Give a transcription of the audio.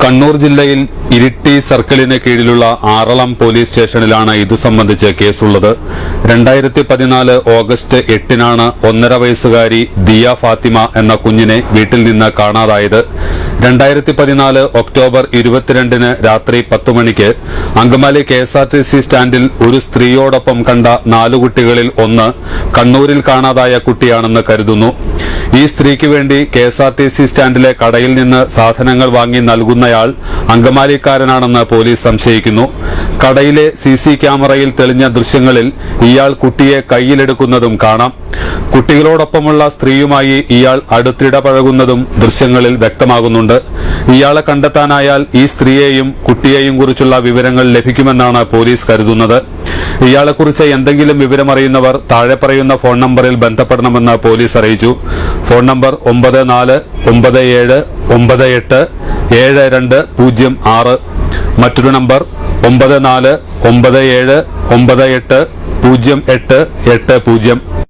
കണ്ണൂർ ജില്ലയിൽ ഇരിട്ടി സർക്കിളിന് കീഴിലുള്ള ആറളം പോലീസ് സ്റ്റേഷനിലാണ് ഇതു സംബന്ധിച്ച് കേസുള്ളത്. 2014 ഓഗസ്റ്റ് 8-നാണ് 1.5 വയസ്സുകാരി ദിയ ഫാത്തിമ എന്ന കുഞ്ഞിനെ വീട്ടിൽ നിന്ന് കാണാതായത്. 2014 ഒക്ടോബർ 22-ന് രാത്രി 10 മണിക്ക് അങ്കമാലി KSRTC സ്റ്റാൻഡിൽ ഒരു സ്ത്രീയോടൊപ്പം കണ്ട 4 കുട്ടികളിൽ ഒന്ന് കണ്ണൂരിൽ കാണാതായ കുട്ടിയാണെന്ന് കരുതുന്നു. ഈ സ്ത്രീക്ക് വേണ്ടി KSRTC സ്റ്റാൻഡിലെ കടയിൽ നിന്ന് സാധനങ്ങൾ വാങ്ങി നൽകുന്നയാൾ അങ്കമാലിക്കാരനാണെന്ന് പോലീസ് സംശയിക്കുന്നു. കടയിലെ CC ക്യാമറയിൽ തെളിഞ്ഞ ദൃശ്യങ്ങളിൽ ഇയാൾ കുട്ടിയെ കൈയിലെടുക്കുന്നതും കാണാം. കുട്ടികളോടൊപ്പമുള്ള സ്ത്രീയുമായി ഇയാൾ അടുത്തിടപഴകുന്നതും ദൃശ്യങ്ങളിൽ വ്യക്തമാകുന്നുണ്ട്. ഇയാളെ കണ്ടെത്താനായാൽ ഈ സ്ത്രീയെയും കുട്ടിയെയും കുറിച്ചുള്ള വിവരങ്ങൾ ലഭിക്കുമെന്നാണ് പോലീസ് കരുതുന്നത്. ഇയാളെക്കുറിച്ച് എന്തെങ്കിലും വിവരമറിയുന്നവർ താഴെ പറയുന്ന ഫോൺ നമ്പറിൽ ബന്ധപ്പെടണമെന്ന് പോലീസ് അറിയിച്ചു. Phone number 9497987206. മറ്റൊരു നമ്പർ 9497980880.